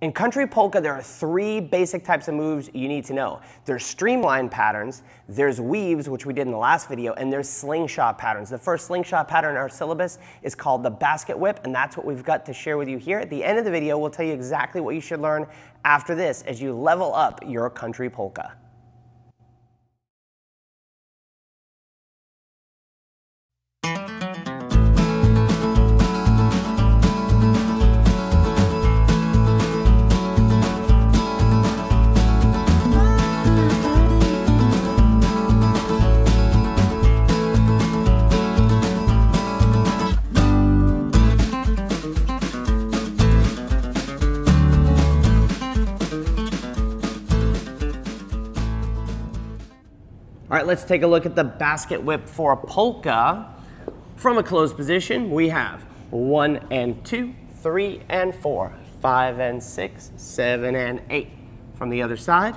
In country polka, there are 3 basic types of moves you need to know. There's streamline patterns, there's weaves, which we did in the last video, and there's slingshot patterns. The first slingshot pattern in our syllabus is called the basket whip, and that's what we've got to share with you here. At the end of the video, we'll tell you exactly what you should learn after this as you level up your country polka. All right, let's take a look at the basket whip for a polka. From a closed position, we have 1 and 2, 3 and 4, 5 and 6, 7 and 8. From the other side,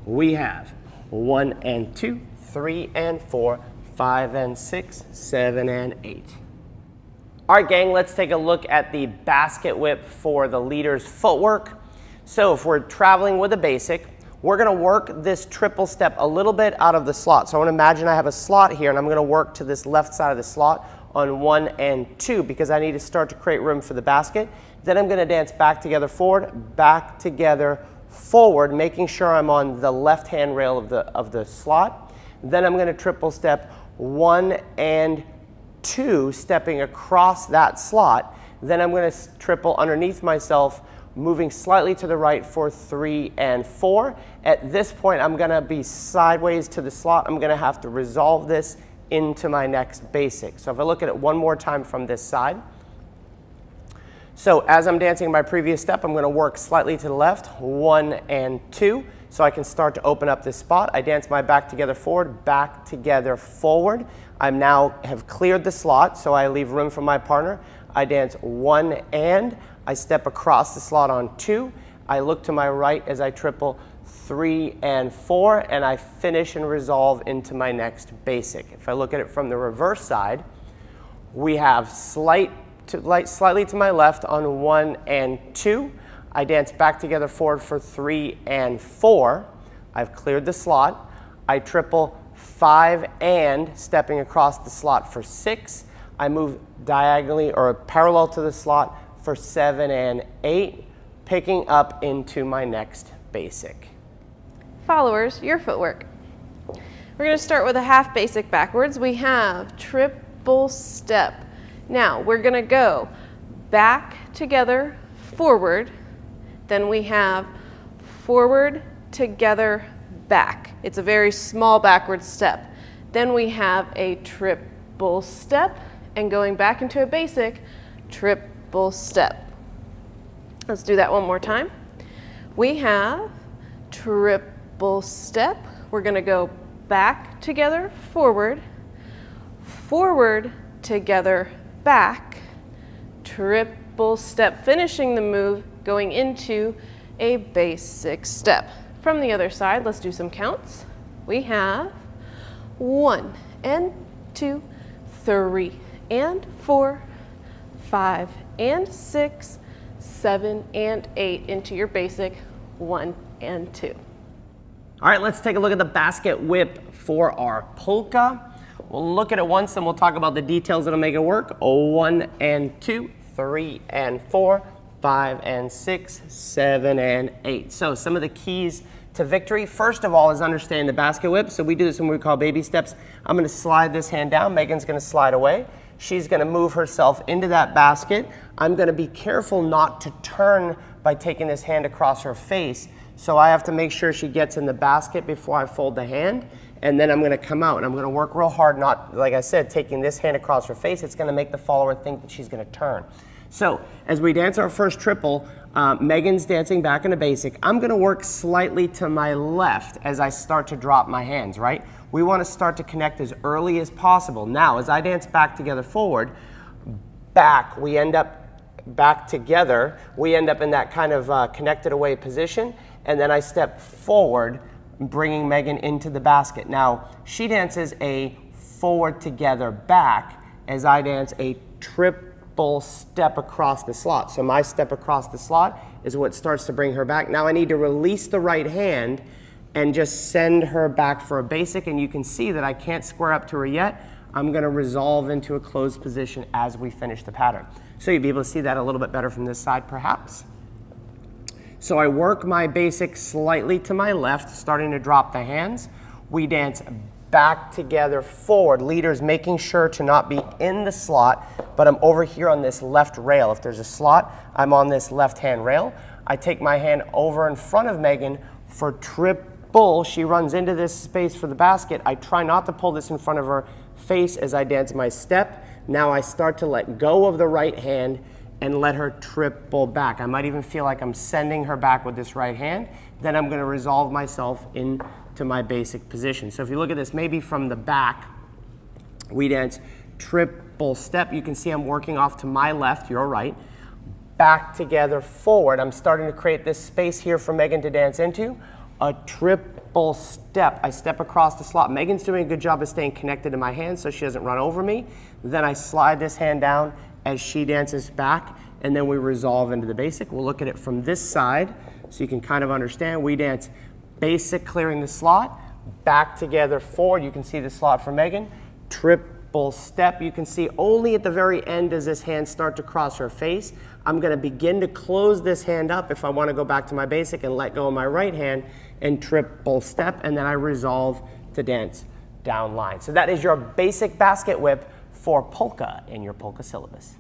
we have 1 and 2, 3 and 4, 5 and 6, 7 and 8. All right, gang, let's take a look at the basket whip for the leader's footwork. So if we're traveling with a basic, we're going to work this triple step a little bit out of the slot. So I want to imagine I have a slot here, and I'm going to work to this left side of the slot on 1 and 2 because I need to start to create room for the basket. Then I'm going to dance back together forward, back together forward, making sure I'm on the left hand rail of the slot. Then I'm going to triple step 1 and 2, stepping across that slot. Then I'm going to triple underneath myself, moving slightly to the right for 3 and 4. At this point, I'm going to be sideways to the slot. I'm going to have to resolve this into my next basic. So if I look at it one more time from this side. So as I'm dancing my previous step, I'm going to work slightly to the left, 1 and 2, so I can start to open up this spot. I dance my back together forward, back together forward. I now have cleared the slot, so I leave room for my partner. I dance 1 and I step across the slot on 2. I look to my right as I triple 3 and 4, and I finish and resolve into my next basic. If I look at it from the reverse side, we have slightly to my left on 1 and 2. I dance back together forward for 3 and 4. I've cleared the slot. I triple 5 and stepping across the slot for 6. I move diagonally or parallel to the slot for 7 and 8, picking up into my next basic. Followers, your footwork. We're going to start with a half basic backwards. We have triple step. Now we're going to go back together, forward. Then we have forward, together, back. It's a very small backward step. Then we have a triple step, and going back into a basic, triple step. Let's do that one more time. We have triple step. We're going to go back together, forward, forward, together, back, triple step, finishing the move, going into a basic step. From the other side, let's do some counts. We have 1 and 2, 3 and 4, 5 and 6, 7 and 8 into your basic 1 and 2. All right, let's take a look at the basket whip for our polka. We'll look at it once and we'll talk about the details that'll make it work. 1 and 2, 3 and 4, 5 and 6, 7 and 8. So some of the keys to victory, first of all, is understanding the basket whip. So we do this when we call baby steps. I'm going to slide this hand down. Megan's going to slide away. She's going to move herself into that basket. I'm going to be careful not to turn by taking this hand across her face. So I have to make sure she gets in the basket before I fold the hand. And then I'm going to come out and I'm going to work real hard, not, like I said, taking this hand across her face. It's going to make the follower think that she's going to turn. So as we dance our first triple, Megan's dancing back in a basic. I'm going to work slightly to my left as I start to drop my hands, right? We want to start to connect as early as possible. Now, as I dance back together forward, back, we end up back together. We end up in that kind of connected away position. And then I step forward, bringing Megan into the basket. Now, she dances a forward together back as I dance a triple triple step across the slot. So my step across the slot is what starts to bring her back. Now I need to release the right hand and just send her back for a basic, and you can see that I can't square up to her yet. I'm going to resolve into a closed position as we finish the pattern. So you'll be able to see that a little bit better from this side perhaps. So I work my basic slightly to my left, starting to drop the hands. We dance back together forward. Leader's making sure to not be in the slot, but I'm over here on this left rail. If there's a slot, I'm on this left hand rail. I take my hand over in front of Megan for triple. She runs into this space for the basket. I try not to pull this in front of her face as I dance my step. Now I start to let go of the right hand and let her triple back. I might even feel like I'm sending her back with this right hand. Then I'm gonna resolve myself into my basic position. So if you look at this, maybe from the back, we dance triple step. You can see I'm working off to my left, your right. Back together, forward. I'm starting to create this space here for Megan to dance into. A triple step. I step across the slot. Megan's doing a good job of staying connected to my hand so she doesn't run over me. Then I slide this hand down as she dances back, and then we resolve into the basic. We'll look at it from this side so you can kind of understand. We dance basic, clearing the slot, back together, forward. You can see the slot for Megan. Triple step. You can see only at the very end does this hand start to cross her face. I'm going to begin to close this hand up if I want to go back to my basic and let go of my right hand and triple step, and then I resolve to dance down line. So that is your basic basket whip for polka in your polka syllabus.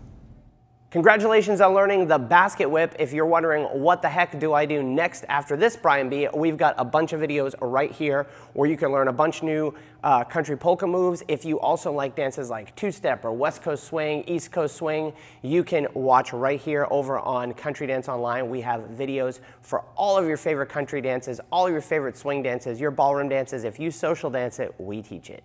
Congratulations on learning the basket whip. If you're wondering what the heck do I do next after this, Brian B., we've got a bunch of videos right here where you can learn a bunch new country polka moves. If you also like dances like two-step or West Coast swing, East Coast swing, you can watch right here over on Country Dance Online. We have videos for all of your favorite country dances, all of your favorite swing dances, your ballroom dances. If you social dance it, we teach it.